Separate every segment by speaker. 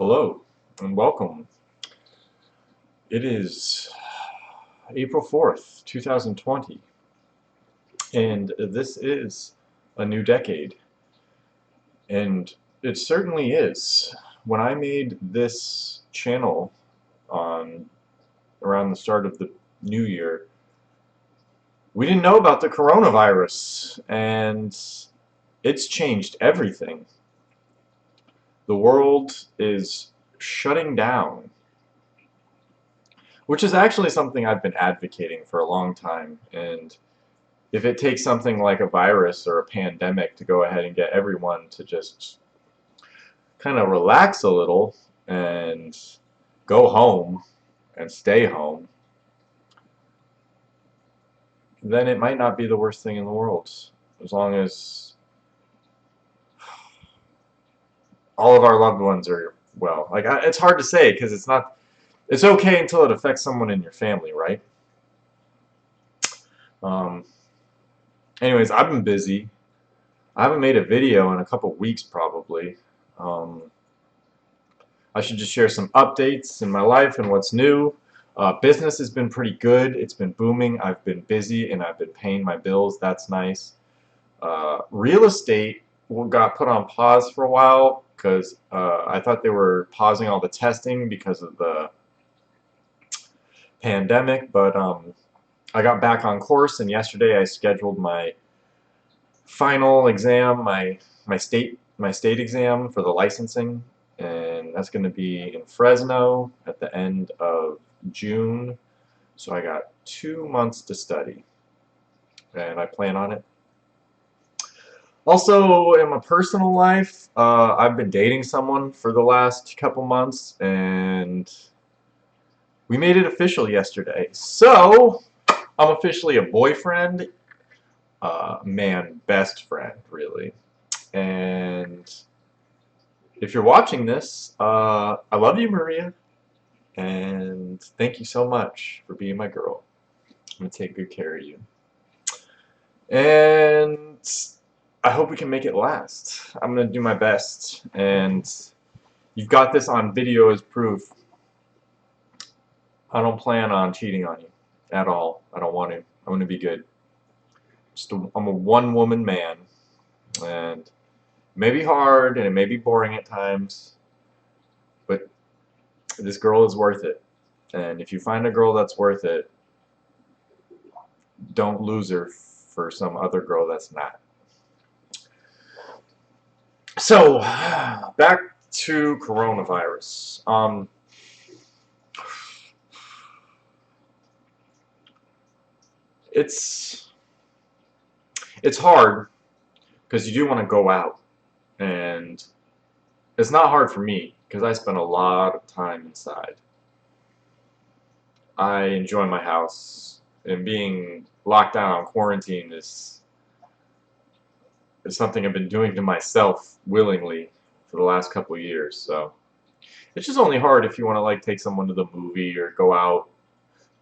Speaker 1: Hello and welcome. It is April 4th, 2020, and this is a new decade. And it certainly is. When I made this channel on around the start of the new year, we didn't know about the coronavirus, and it's changed everything. The world is shutting down, which is actually something I've been advocating for a long time. And if it takes something like a virus or a pandemic to go ahead and get everyone to just kind of relax a little and go home and stay home, then it might not be the worst thing in the world, as long as all of our loved ones are well. It's hard to say because it's okay until it affects someone in your family, right? Um, Anyways, I've been busy. I haven't made a video in a couple weeks probably. Um, I should just share some updates in my life and what's new. Business has been pretty good. It's been booming. I've been busy and I've been paying my bills. That's nice. Real estate got put on pause for a while because I thought they were pausing all the testing because of the pandemic, but I got back on course, and yesterday I scheduled my final exam, my state exam for the licensing, and that's going to be in Fresno at the end of June. So I got 2 months to study, and I plan on it. Also, in my personal life, I've been dating someone for the last couple months, and we made it official yesterday. So I'm officially a boyfriend, man, best friend, really. And if you're watching this, I love you, Maria, and thank you so much for being my girl. I'm going to take good care of you. And I hope we can make it last. I'm going to do my best, and you've got this on video as proof. I don't plan on cheating on you at all. I don't want to. I'm going to be good. I'm a one-woman man, and it may be hard and it may be boring at times, but this girl is worth it. And if you find a girl that's worth it, don't lose her for some other girl that's not. So, back to coronavirus. It's hard because you do want to go out, and it's not hard for me because I spend a lot of time inside. I enjoy my house, and being locked down on quarantine is something I've been doing to myself willingly for the last couple of years. So it's just only hard if you want to like take someone to the movie or go out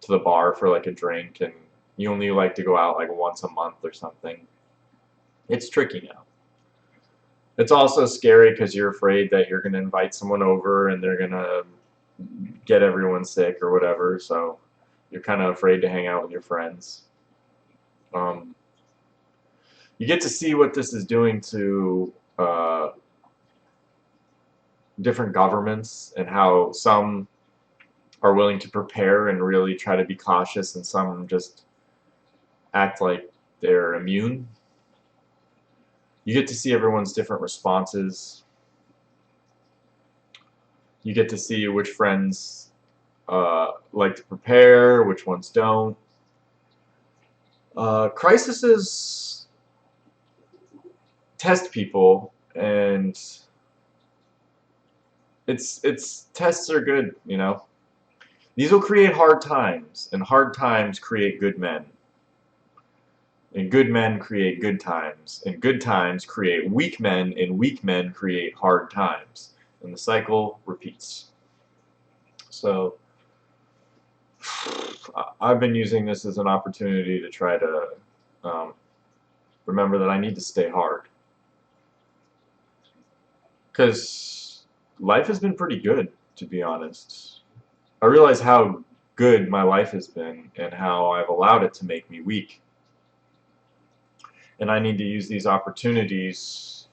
Speaker 1: to the bar for like a drink, and you only like to go out like once a month or something. It's tricky now. It's also scary because you're afraid that you're going to invite someone over and they're going to get everyone sick or whatever, so you're kind of afraid to hang out with your friends. You get to see what this is doing to different governments and how some are willing to prepare and really try to be cautious, and some just act like they're immune. You get to see everyone's different responses. You get to see which friends like to prepare, which ones don't. Crises test people, and it's tests are good, you know. These will create hard times, and hard times create good men. And good men create good times, and good times create weak men, and weak men create hard times. And the cycle repeats. So I've been using this as an opportunity to try to remember that I need to stay hard. Because life has been pretty good, to be honest. I realize how good my life has been and how I've allowed it to make me weak. And I need to use these opportunities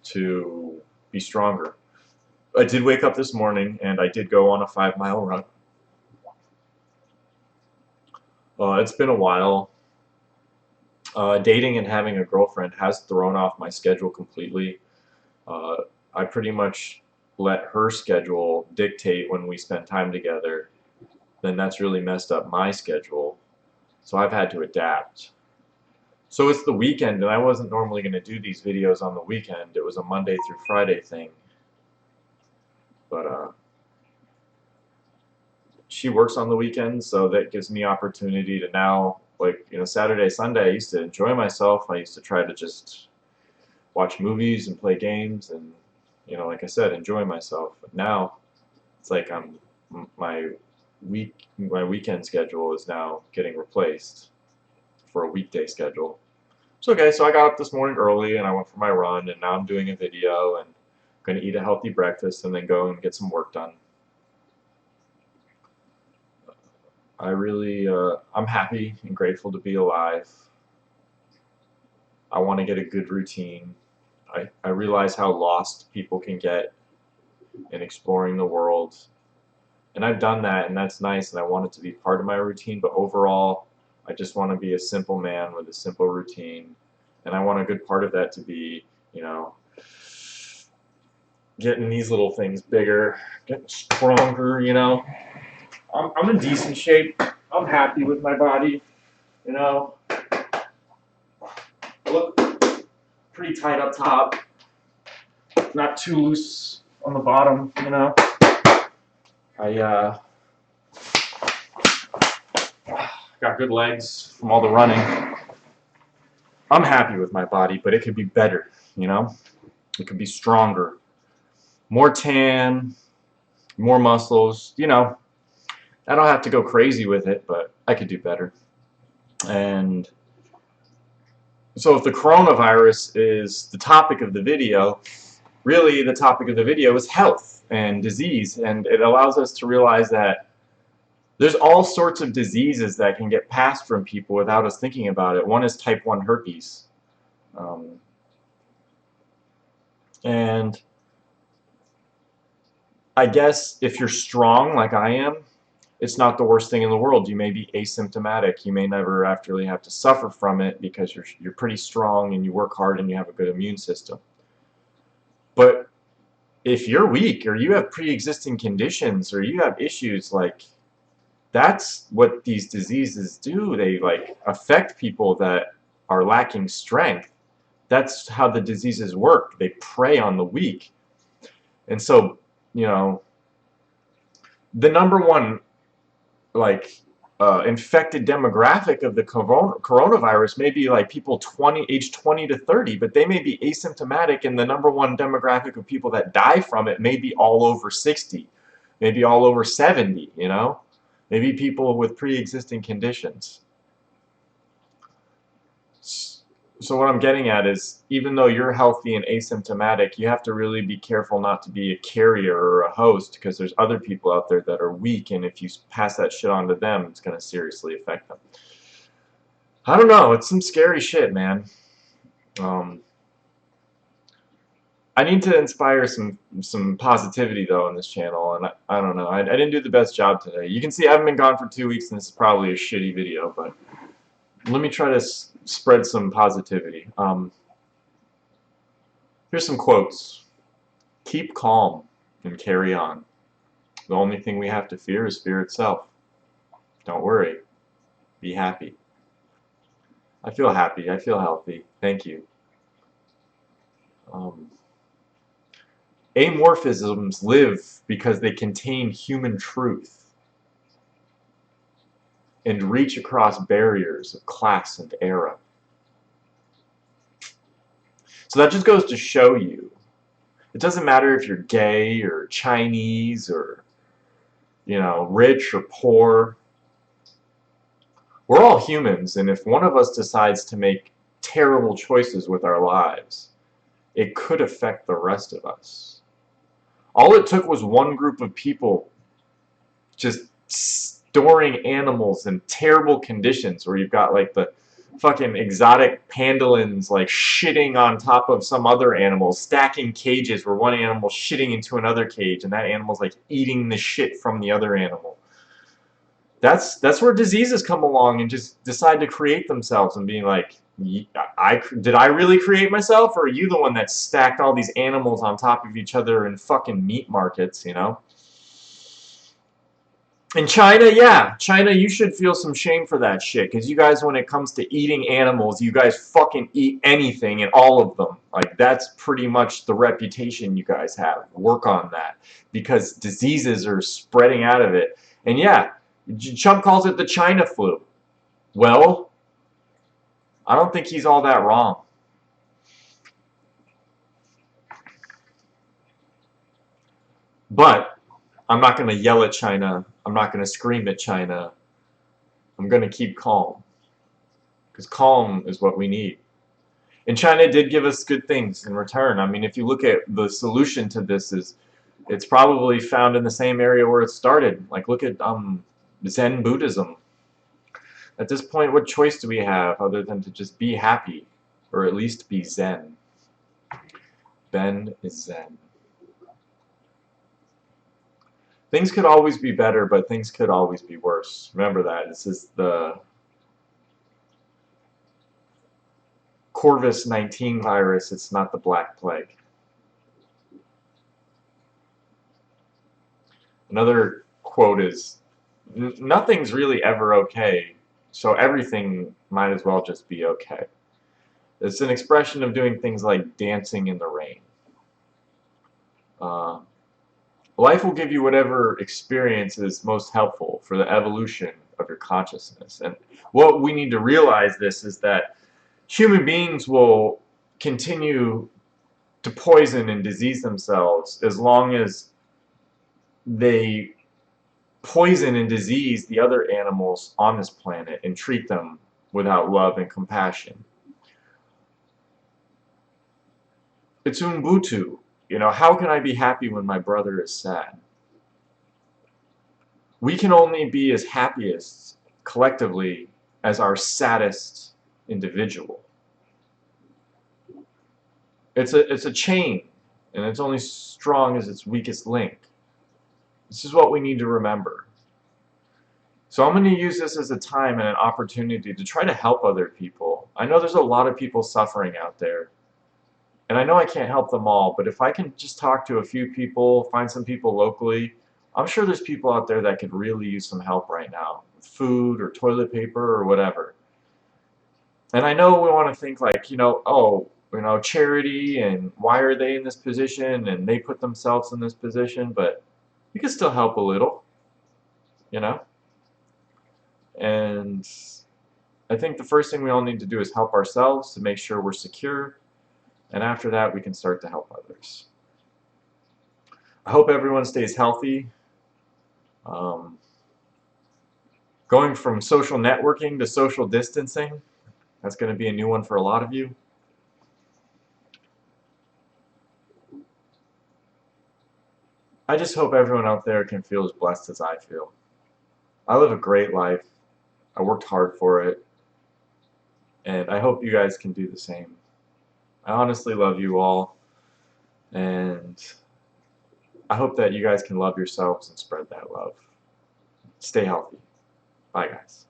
Speaker 1: to be stronger. I did wake up this morning and I did go on a 5-mile run. It's been a while. Dating and having a girlfriend has thrown off my schedule completely. Uh, I pretty much let her schedule dictate when we spend time together. Then that's really messed up my schedule. So I've had to adapt. So it's the weekend, and I wasn't normally going to do these videos on the weekend. It was a Monday through Friday thing. But she works on the weekends, so that gives me opportunity to now, like, Saturday, Sunday, I used to enjoy myself. I used to try to just watch movies and play games and, like I said, enjoy myself. But now it's like my my weekend schedule is now getting replaced for a weekday schedule. It's okay, so I got up this morning early and I went for my run, and now I'm doing a video and I'm going to eat a healthy breakfast and then go and get some work done. I'm happy and grateful to be alive. I want to get a good routine. I realize how lost people can get in exploring the world. And I've done that, and that's nice, and I want it to be part of my routine, but overall, I just want to be a simple man with a simple routine. And I want a good part of that to be, getting these little things bigger, getting stronger, I'm in decent shape. I'm happy with my body, I look pretty tight up top, not too loose on the bottom, I got good legs from all the running. I'm happy with my body, but it could be better, It could be stronger. More tan, more muscles, I don't have to go crazy with it, but I could do better. And so if the coronavirus is the topic of the video, really the topic of the video is health and disease, and it allows us to realize that there's all sorts of diseases that can get passed from people without us thinking about it. One is type 1 herpes. And I guess if you're strong like I am, it's not the worst thing in the world. You may be asymptomatic. You may never actually have to suffer from it because you're pretty strong and you work hard and you have a good immune system. But if you're weak or you have pre-existing conditions or you have issues, like, that's what these diseases do. They affect people that are lacking strength. That's how the diseases work. They prey on the weak. And so, the number one infected demographic of the coronavirus may be people aged 20 to 30, but they may be asymptomatic, and the number one demographic of people that die from it may be all over 60, maybe all over 70, maybe people with pre-existing conditions. So what I'm getting at is, even though you're healthy and asymptomatic, you have to really be careful not to be a carrier or a host, because there's other people out there that are weak, and if you pass that shit on to them, it's going to seriously affect them. I don't know. It's some scary shit, man. I need to inspire some positivity, though, on this channel, and I don't know. I didn't do the best job today. You can see I haven't been gone for 2 weeks, and this is probably a shitty video, but let me try to spread some positivity. Here's some quotes. Keep calm and carry on. The only thing we have to fear is fear itself. Don't worry. Be happy. I feel happy. I feel healthy. Thank you. Amorphisms live because they contain human truth and reach across barriers of class and era. So that just goes to show you, it doesn't matter if you're gay or Chinese or, rich or poor. We're all humans, and if one of us decides to make terrible choices with our lives, it could affect the rest of us. All it took was one group of people just storing animals in terrible conditions, where you've got like the fucking exotic pangolins like shitting on top of some other animal, stacking cages where one animal's shitting into another cage and that animal's like eating the shit from the other animal. That's where diseases come along and just decide to create themselves and being like, did I really create myself, or are you the one that stacked all these animals on top of each other in fucking meat markets, you know? In China, yeah, China, you should feel some shame for that shit, because you guys, when it comes to eating animals, you guys fucking eat anything and all of them. Like, that's pretty much the reputation you guys have. Work on that, because diseases are spreading out of it. And yeah, Trump calls it the China flu. Well, I don't think he's all that wrong. But I'm not going to yell at China. I'm not going to scream at China. I'm going to keep calm, because calm is what we need. And China did give us good things in return. I mean, if you look at the solution to this, is it's probably found in the same area where it started. Like, look at Zen Buddhism. At this point, what choice do we have other than to just be happy, or at least be Zen? Ben is Zen. Things could always be better, but things could always be worse. Remember that. This is the Corvus-19 virus. It's not the Black Plague. Another quote is, nothing's really ever okay, so everything might as well just be okay. It's an expression of doing things like dancing in the rain. Uh, Life will give you whatever experience is most helpful for the evolution of your consciousness. And what we need to realize this is that human beings will continue to poison and disease themselves as long as they poison and disease the other animals on this planet and treat them without love and compassion. It's Ubuntu. You know, how can I be happy when my brother is sad? We can only be as happiest collectively as our saddest individual. It's a chain, and it's only strong as its weakest link. This is what we need to remember. So I'm going to use this as a time and an opportunity to try to help other people. I know there's a lot of people suffering out there, and I know I can't help them all, but if I can just talk to a few people, find some people locally, I'm sure there's people out there that could really use some help right now, with food or toilet paper or whatever. And I know we want to think like, oh, charity, and why are they in this position, and they put themselves in this position, but you can still help a little, you know? And I think the first thing we all need to do is help ourselves to make sure we're secure, and after that we can start to help others. I hope everyone stays healthy. Going from social networking to social distancing, that's going to be a new one for a lot of you. I just hope everyone out there can feel as blessed as I feel. I live a great life. I worked hard for it. And I hope you guys can do the same. I honestly love you all. And I hope that you guys can love yourselves and spread that love. Stay healthy. Bye, guys.